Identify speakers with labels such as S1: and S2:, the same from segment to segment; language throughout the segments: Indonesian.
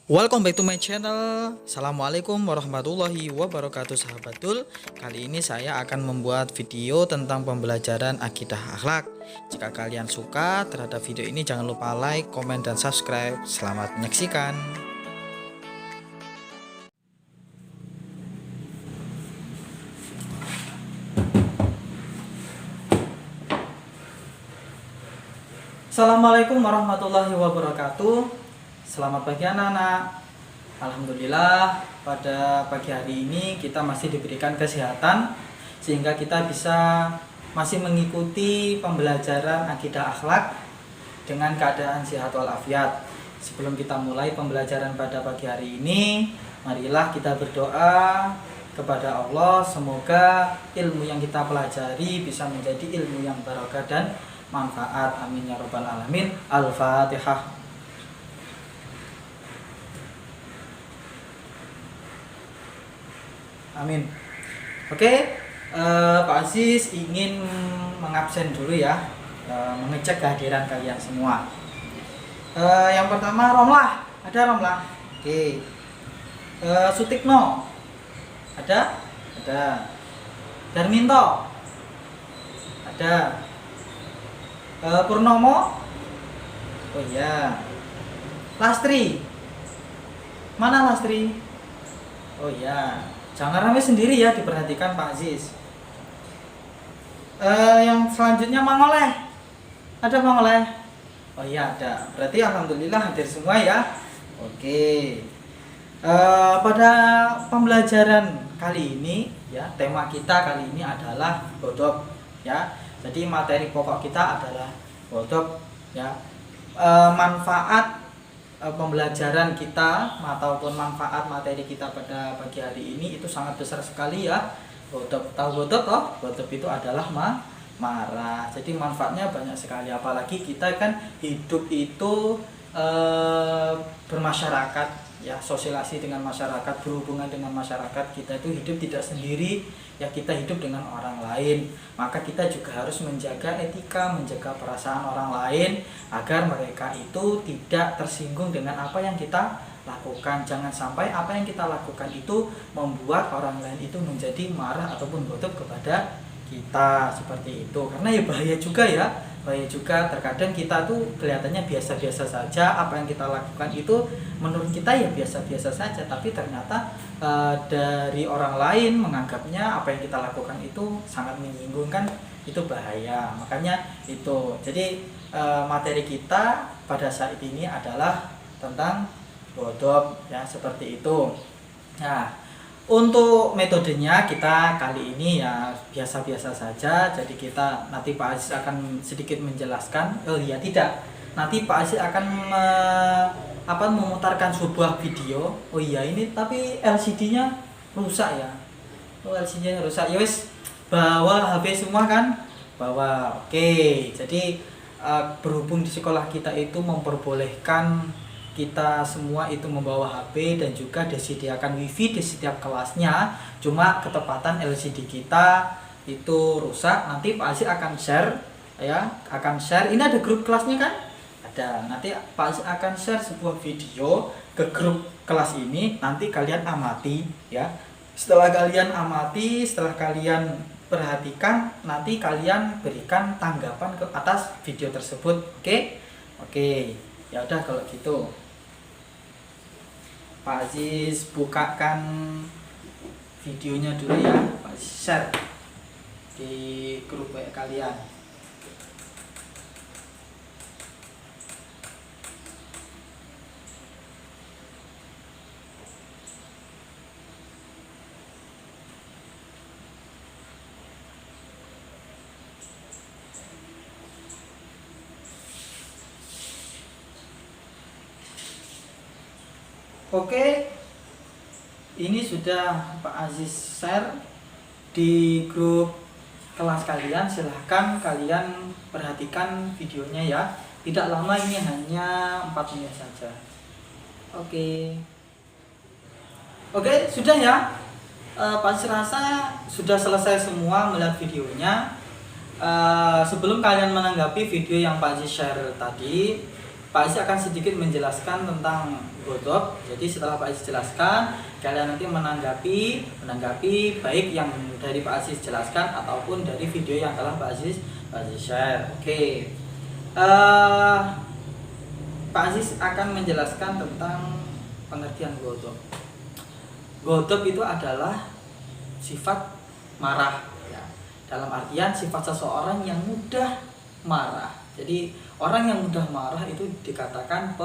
S1: Welcome back to my channel. Assalamualaikum warahmatullahi wabarakatuh, sahabatul. Kali ini saya akan membuat video tentang pembelajaran akidah akhlak. Jika kalian suka terhadap video ini, jangan lupa like, komen, dan subscribe. Selamat menyaksikan. Assalamualaikum warahmatullahi wabarakatuh. Selamat pagi anak-anak. Alhamdulillah, pada pagi hari ini kita masih diberikan kesehatan sehingga kita bisa masih mengikuti pembelajaran akidah akhlak dengan keadaan sehat walafiat. Sebelum kita mulai pembelajaran pada pagi hari ini, marilah kita berdoa kepada Allah, semoga ilmu yang kita pelajari bisa menjadi ilmu yang barokah dan manfaat. Amin ya rabbal alamin. Al-Fatihah. Amin. Oke, Pak Aziz ingin mengabsen dulu ya, mengecek kehadiran kalian semua. Yang pertama Romlah, ada Romlah. Oke. Sutikno, ada? Ada. Darminto, ada. Purnomo, oh iya. Lastri, mana Lastri? Oh iya. Jangan ramai sendiri ya, diperhatikan Pak Aziz. Yang selanjutnya Mangoleh. Ada Mangoleh? Oh iya ada. Berarti alhamdulillah hadir semua ya. Oke. Pada pembelajaran kali ini ya, tema kita kali ini adalah godok ya. Jadi materi pokok kita adalah godok ya. Manfaat pembelajaran kita ataupun manfaat materi kita pada pagi hari ini itu sangat besar sekali ya. Godop, tahu godop toh? Godop itu adalah marah. Jadi manfaatnya banyak sekali, apalagi kita kan hidup itu bermasyarakat ya, sosialisasi dengan masyarakat, berhubungan dengan masyarakat. Kita itu hidup tidak sendiri ya, kita hidup dengan orang lain. Maka kita juga harus menjaga etika, menjaga perasaan orang lain agar mereka itu tidak tersinggung dengan apa yang kita lakukan. Jangan sampai apa yang kita lakukan itu membuat orang lain itu menjadi marah ataupun godop kepada kita, seperti itu. Karena ya bahaya juga ya, bahaya juga. Terkadang kita tuh kelihatannya biasa-biasa saja, apa yang kita lakukan itu menurut kita ya biasa-biasa saja, tapi ternyata dari orang lain menganggapnya apa yang kita lakukan itu sangat menyinggungkan, itu bahaya. Makanya itu, jadi materi kita pada saat ini adalah tentang godop ya, seperti itu. Nah, untuk metodenya kita kali ini ya biasa-biasa saja. Jadi kita nanti Pak Aziz akan sedikit menjelaskan. Oh iya tidak, nanti Pak Aziz akan memutarkan sebuah video. Oh iya ini tapi LCD-nya rusak ya. Oh LCD-nya rusak. Ya wis, bawa HP semua kan? Bawa. Oke. Jadi berhubung di sekolah kita itu memperbolehkan kita semua itu membawa HP dan juga disediakan wifi di setiap kelasnya, cuma ketepatan LCD kita itu rusak. Nanti Pak Aziz akan share ya, akan share. Ini ada grup kelasnya kan? Ada. Nanti Pak Aziz akan share sebuah video ke grup kelas ini. Nanti kalian amati ya. Setelah kalian amati, setelah kalian perhatikan, nanti kalian berikan tanggapan ke atas video tersebut. Oke? Oke. Ya udah kalau gitu. Pak Aziz bukakan videonya dulu ya, Pak Aziz share di grup WA kalian. Oke, ini sudah Pak Aziz share di grup kelas kalian. Silahkan kalian perhatikan videonya ya. Tidak lama, ini hanya 4 menit saja. Oke, sudah ya. Pak Aziz rasa sudah selesai semua melihat videonya. Sebelum kalian menanggapi video yang Pak Aziz share tadi, Pak Aziz akan sedikit menjelaskan tentang godop. Jadi setelah Pak Aziz jelaskan, kalian nanti menanggapi baik yang dari Pak Aziz jelaskan ataupun dari video yang telah Pak Aziz share. Oke. Pak Aziz akan menjelaskan tentang pengertian godop. Godop itu adalah sifat marah, ya. Dalam artian sifat seseorang yang mudah marah. Jadi orang yang mudah marah itu dikatakan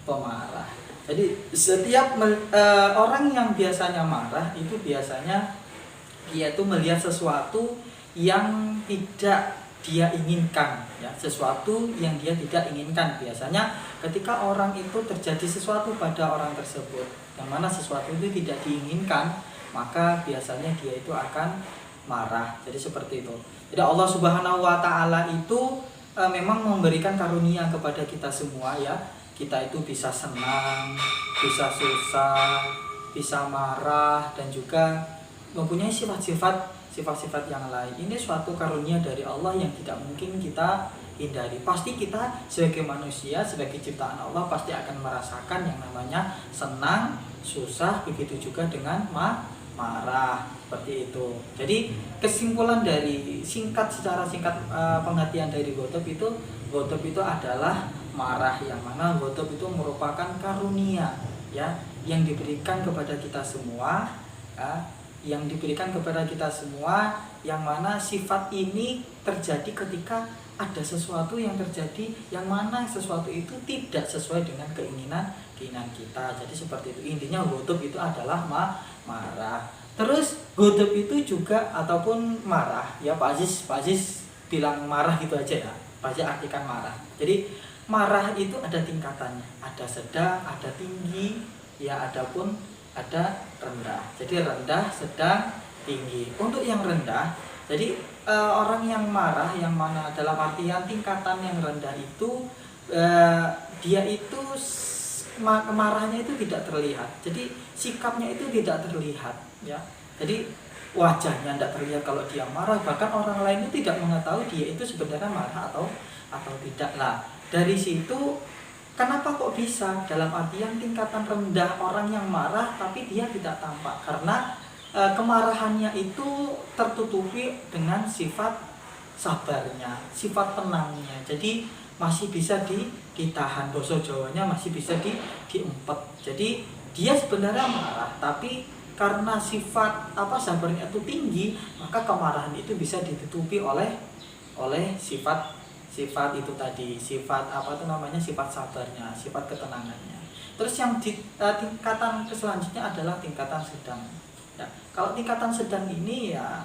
S1: pemarah. Jadi setiap orang yang biasanya marah itu biasanya dia itu melihat sesuatu yang tidak dia inginkan, ya, sesuatu yang dia tidak inginkan. Biasanya ketika orang itu terjadi sesuatu pada orang tersebut yang mana sesuatu itu tidak diinginkan, maka biasanya dia itu akan marah. Jadi seperti itu. Jadi Allah Subhanahu wa taala itu memang memberikan karunia kepada kita semua, ya. Kita itu bisa senang, bisa susah, bisa marah, dan juga mempunyai sifat-sifat yang lain. Ini suatu karunia dari Allah yang tidak mungkin kita hindari. Pasti kita sebagai manusia, sebagai ciptaan Allah pasti akan merasakan yang namanya senang, susah, begitu juga dengan marah, seperti itu. Jadi kesimpulan dari secara singkat pengertian dari godop itu adalah marah, yang mana godop itu merupakan karunia, ya, yang diberikan kepada kita semua, ya, yang mana sifat ini terjadi ketika ada sesuatu yang terjadi yang mana sesuatu itu tidak sesuai dengan keinginan kita. Jadi seperti itu. Intinya godop itu adalah marah. Terus godop itu juga ataupun marah, ya Pak Aziz bilang marah gitu aja, ya. Pak Aziz artikan marah. Jadi marah itu ada tingkatannya, ada sedang, ada tinggi, ya, ada rendah. Jadi rendah, sedang, tinggi. Untuk yang rendah, jadi orang yang marah, yang mana dalam artian tingkatan yang rendah itu dia itu kemarahannya itu tidak terlihat. Jadi sikapnya itu tidak terlihat, ya. Jadi wajahnya tidak terlihat kalau dia marah, bahkan orang lain itu tidak mengetahui dia itu sebenarnya marah atau tidak. Lah, dari situ kenapa kok bisa? Dalam artian tingkatan rendah orang yang marah tapi dia tidak tampak, karena kemarahannya itu tertutupi dengan sifat sabarnya, sifat tenangnya. Jadi masih bisa ditahan, bahasa Jawanya masih bisa diempet. Jadi dia sebenarnya marah, tapi karena sifat sabarnya itu tinggi, maka kemarahan itu bisa ditutupi oleh sifat itu tadi, sifat sifat sabarnya, sifat ketenangannya. Terus yang tingkatan selanjutnya adalah tingkatan sedang. Ya, kalau tingkatan sedang ini, ya,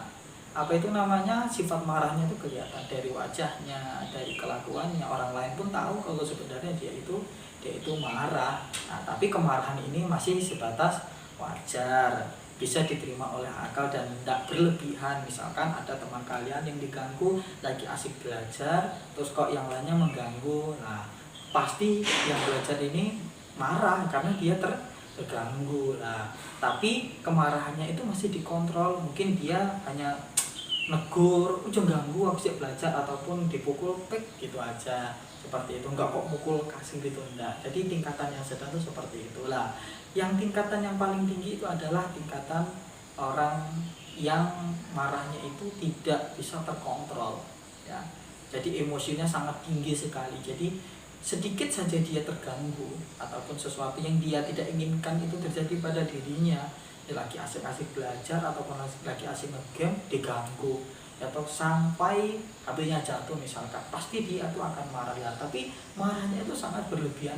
S1: sifat marahnya itu kelihatan dari wajahnya, dari kelakuannya. Orang lain pun tahu kalau sebenarnya dia itu marah. Nah, tapi kemarahan ini masih sebatas wajar, bisa diterima oleh akal dan tidak berlebihan. Misalkan ada teman kalian yang diganggu lagi asik belajar, terus kok yang lainnya mengganggu. Nah, pasti yang belajar ini marah karena dia terganggu lah. Tapi kemarahannya itu masih dikontrol. Mungkin dia hanya negur, jangan ganggu aku sih belajar, ataupun dipukul pek gitu aja, seperti itu. Enggak kok mukul kasih gitu, enggak. Jadi tingkatan yang sedang itu seperti itulah. Yang tingkatan yang paling tinggi itu adalah tingkatan orang yang marahnya itu tidak bisa terkontrol, ya. Jadi emosinya sangat tinggi sekali. Jadi sedikit saja dia terganggu ataupun sesuatu yang dia tidak inginkan itu terjadi pada dirinya, dia lagi asik-asik belajar ataupun lagi asik nge-game diganggu, atau sampai HP-nya jatuh misalkan, pasti dia tuh akan marah, ya. Tapi marahnya itu sangat berlebihan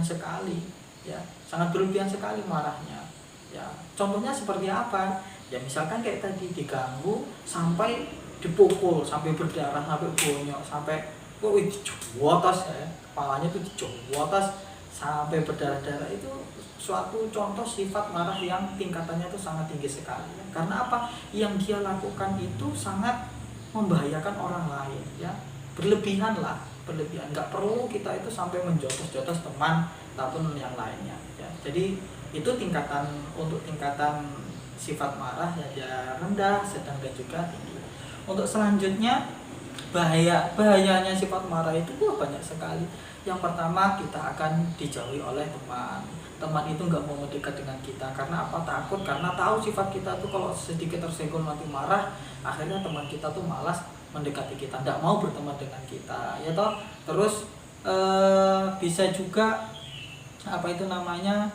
S1: sekali, ya, sangat berlebihan sekali marahnya, ya. Contohnya seperti apa? Ya misalkan kayak tadi diganggu sampai dipukul, sampai berdarah, sampai bonyok, sampai dijowotas, ya, kepalanya itu dijowotas sampai berdarah-darah. Itu suatu contoh sifat marah yang tingkatannya itu sangat tinggi sekali, ya. Karena apa? Yang dia lakukan itu sangat membahayakan orang lain, ya. Berlebihan. Nggak perlu kita itu sampai menjotos-jotos teman ataupun yang lainnya, ya. Jadi itu untuk tingkatan sifat marah, ya, rendah, sedang, dan juga tinggi. Untuk selanjutnya Bahayanya sifat marah itu banyak sekali. Yang pertama, kita akan dijauhi oleh teman. Teman itu nggak mau mendekat dengan kita karena apa? Takut, karena tahu sifat kita tuh kalau sedikit tersenggol nanti marah. Akhirnya teman kita tuh malas mendekati kita, nggak mau berteman dengan kita, ya toh. Terus bisa juga apa itu namanya,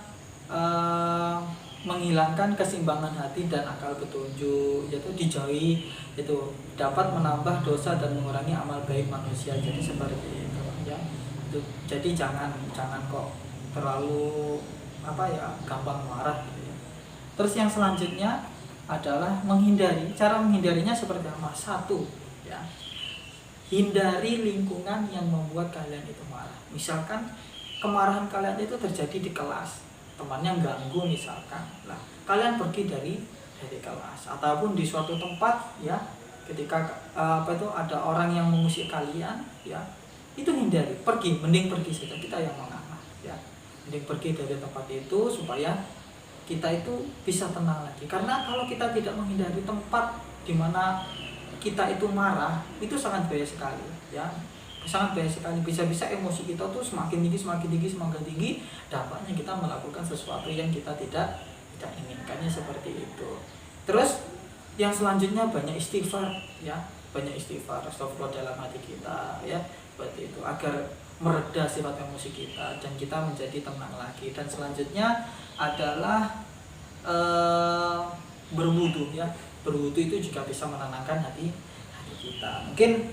S1: menghilangkan keseimbangan hati dan akal petunjuk, yaitu dijauhi, itu dapat menambah dosa dan mengurangi amal baik manusia. Jadi seperti itu ya. Jadi jangan kok terlalu gampang marah gitu ya. Terus yang selanjutnya adalah menghindari. Cara menghindarinya seperti apa? Satu ya, hindari lingkungan yang membuat kalian itu marah. Misalkan kemarahan kalian itu terjadi di kelas, temannya ganggu misalkan, lah kalian pergi dari kelas, ataupun di suatu tempat ya, ketika ada orang yang mengusik kalian ya, itu hindari, mending pergi saja, kita yang mengalah ya, mending pergi dari tempat itu supaya kita itu bisa tenang lagi. Karena kalau kita tidak menghindari tempat di mana kita itu marah, itu sangat bahaya sekali ya, sangat bahaya sekali. Bisa-bisa emosi kita tuh semakin tinggi, dampaknya kita melakukan sesuatu yang kita tidak inginkannya, seperti itu. Terus yang selanjutnya banyak istighfar ya, astagfirullah dalam hati kita ya, seperti itu, agar mereda sifat emosi kita dan kita menjadi tenang lagi. Dan selanjutnya adalah berwudu ya. Berwudu itu juga bisa menenangkan hati kita. Mungkin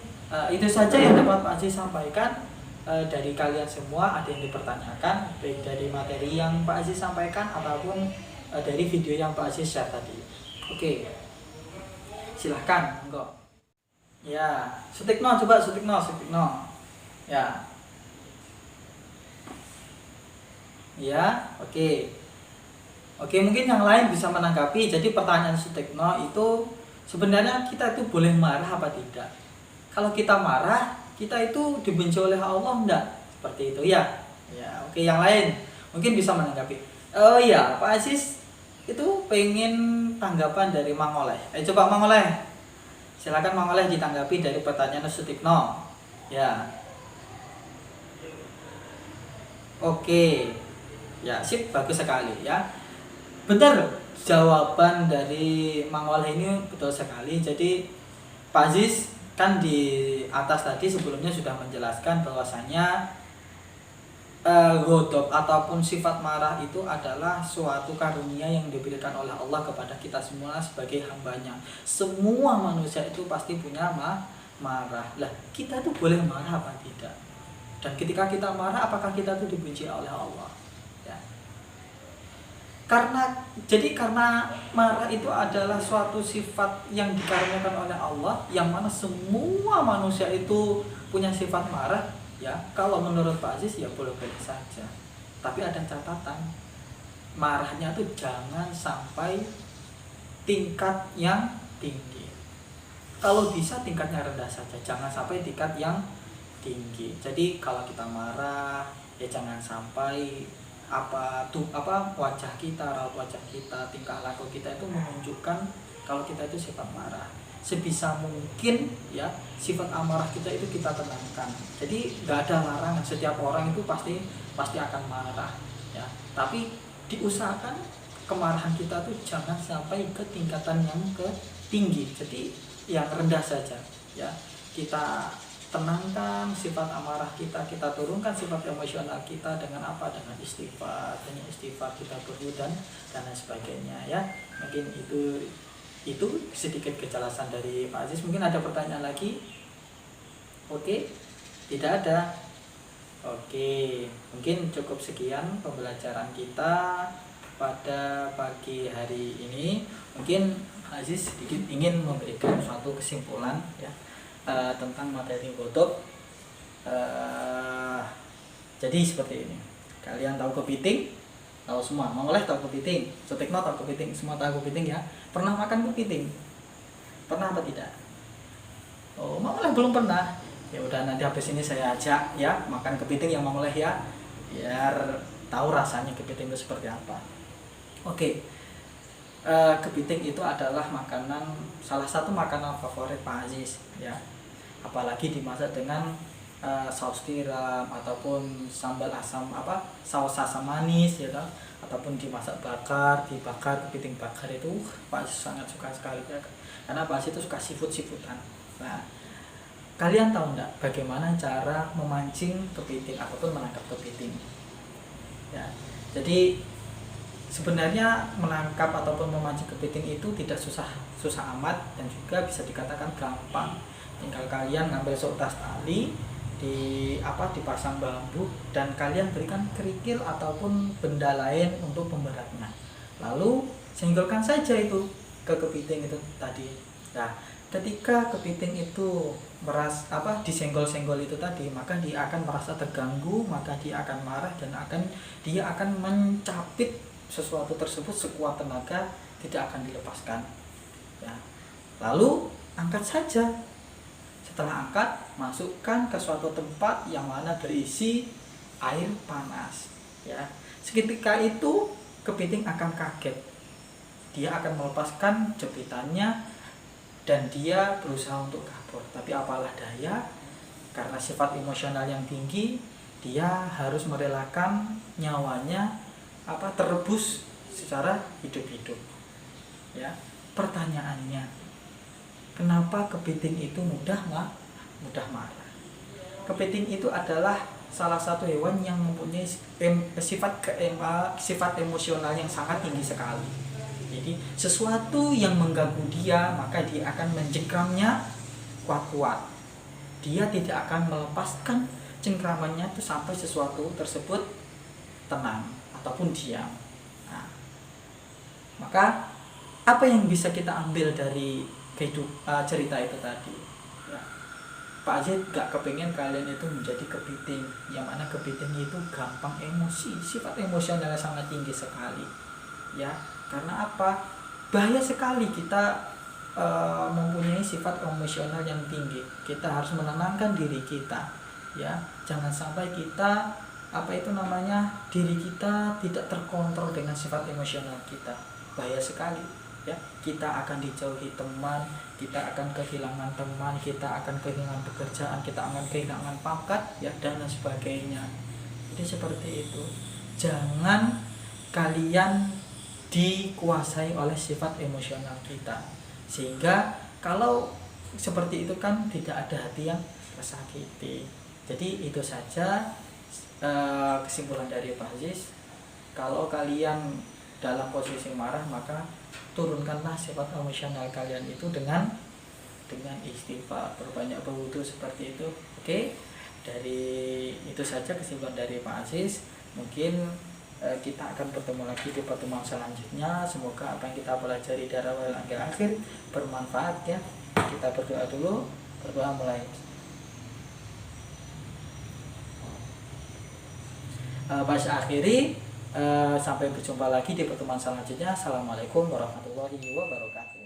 S1: itu saja yang dapat Pak Aziz sampaikan. Dari kalian semua ada yang dipertanyakan, baik dari materi yang Pak Aziz sampaikan ataupun dari video yang Pak Aziz share tadi. Oke, silahkan, enggak. Ya, Sutikno, coba Sutikno. Ya. Ya, oke. Oke, mungkin yang lain bisa menanggapi. Jadi pertanyaan Sutikno itu, sebenarnya kita itu boleh marah apa tidak? Kalau kita marah, kita itu dibenci oleh Allah enggak? Seperti itu ya. Ya, oke, yang lain mungkin bisa menanggapi. Oh iya, Pak Aziz itu pengen tanggapan dari Mang Oleh. Coba Mang Oleh. Silakan Mang Oleh ditanggapi dari pertanyaan Sutikno. Ya. Oke. Ya, sip, bagus sekali ya. Benar, jawaban dari Mang Oleh ini betul sekali. Jadi Pak Aziz kan di atas tadi sebelumnya sudah menjelaskan bahwasanya ghadab ataupun sifat marah itu adalah suatu karunia yang diberikan oleh Allah kepada kita semua sebagai hambanya. Semua manusia itu pasti punya marah. Lah, kita tuh boleh marah apa tidak? Dan ketika kita marah, apakah kita tuh dibenci oleh Allah? Ya. Karena marah itu adalah suatu sifat yang dikaruniakan oleh Allah, yang mana semua manusia itu punya sifat marah. Ya, kalau menurut Pak Aziz ya boleh-boleh saja. Tapi ada catatan. Marahnya tuh jangan sampai tingkat yang tinggi. Kalau bisa tingkatnya rendah saja, jangan sampai tingkat yang tinggi. Jadi kalau kita marah ya jangan sampai wajah kita, raut wajah kita, tingkah laku kita itu menunjukkan kalau kita itu sifat marah. Sebisa mungkin ya, sifat amarah kita itu kita tenangkan. Jadi nggak ada larangan, setiap orang itu pasti akan marah ya, tapi diusahakan kemarahan kita tuh jangan sampai ke tingkatan yang tinggi. Jadi yang rendah saja ya, kita tenangkan sifat amarah kita turunkan sifat emosional kita dengan apa? Dengan istighfar, kita berwudu dan lain sebagainya ya. Mungkin itu sedikit kejelasan dari Pak Aziz. Mungkin ada pertanyaan lagi? Oke, tidak ada. Oke, mungkin cukup sekian pembelajaran kita pada pagi hari ini. Mungkin Pak Aziz sedikit ingin memberikan suatu kesimpulan ya, tentang materi ghadab. Jadi seperti ini. Kalian tahu kepiting? Tahu semua. Mang Oleh tahu kepiting, Sutikno tahu kepiting, semua tahu kepiting ya. Pernah makan kepiting? Pernah apa tidak? Oh, Mang Oleh belum pernah. Ya udah, nanti habis ini saya ajak ya makan kepiting yang Mang Oleh ya, biar tahu rasanya kepiting itu seperti apa. Oke. Kepiting itu adalah salah satu makanan favorit Pak Aziz ya. apalagi dimasak dengan saus tiram ataupun sambal asam saus asam manis ya kan, ataupun dimasak dibakar kepiting bakar itu Pak Aziz sangat suka sekali ya, karena Pak Aziz itu suka seafood-seafoodan. Nah, kalian tahu enggak bagaimana cara memancing kepiting ataupun menangkap kepiting? Ya, jadi sebenarnya menangkap ataupun memancing kepiting itu tidak susah amat dan juga bisa dikatakan gampang. Tinggal kalian ngambil seutas tali, dipasang bambu dan kalian berikan kerikil ataupun benda lain untuk pemberatnya. Lalu senggolkan saja itu ke kepiting itu tadi. Nah, ketika kepiting itu disenggol-senggol itu tadi, maka dia akan merasa terganggu, maka dia akan marah dan dia akan mencapit sesuatu tersebut sekuat tenaga, tidak akan dilepaskan. Ya. Lalu angkat saja. Setelah angkat, masukkan ke suatu tempat yang mana berisi air panas. Ya, seketika itu kepiting akan kaget. Dia akan melepaskan jepitannya dan dia berusaha untuk kabur. Tapi apalah daya, karena sifat emosional yang tinggi, dia harus merelakan nyawanya terebus secara hidup-hidup. Ya, pertanyaannya, kenapa kepiting itu mudah marah? Kepiting itu adalah salah satu hewan yang mempunyai sifat emosional yang sangat tinggi sekali. Jadi sesuatu yang mengganggu dia, maka dia akan mencengkramnya kuat-kuat. Dia tidak akan melepaskan cengkramannya itu sampai sesuatu tersebut tenang ataupun diam. Nah, maka apa yang bisa kita ambil dari cerita itu tadi? Ya, Pak Aziz gak kepengen kalian itu menjadi kepiting, yang mana kepiting itu gampang emosi, sifat emosionalnya sangat tinggi sekali. Ya, karena apa? Bahaya sekali kita mempunyai sifat emosional yang tinggi. Kita harus menenangkan diri kita. Ya, jangan sampai kita diri kita tidak terkontrol dengan sifat emosional kita. Bahaya sekali. Ya, kita akan dijauhi teman, kita akan kehilangan teman, kita akan kehilangan pekerjaan, kita akan kehilangan pangkat, ya, dan lain sebagainya. Jadi seperti itu. Jangan kalian dikuasai oleh sifat emosional kita, sehingga kalau seperti itu kan tidak ada hati yang tersakiti. Jadi itu saja kesimpulan dari Pak Aziz. Kalau kalian dalam posisi marah, maka turunkanlah sifat emosional kalian itu dengan istighfar, perbanyak berwudu seperti itu. Oke, dari itu saja kesimpulan dari Pak Aziz. Mungkin kita akan bertemu lagi di pertemuan selanjutnya. Semoga apa yang kita pelajari dari awal hingga akhir bermanfaat ya. Kita berdoa dulu, berdoa mulai. Bahasa akhiri, sampai berjumpa lagi di pertemuan selanjutnya. Assalamualaikum warahmatullahi wabarakatuh.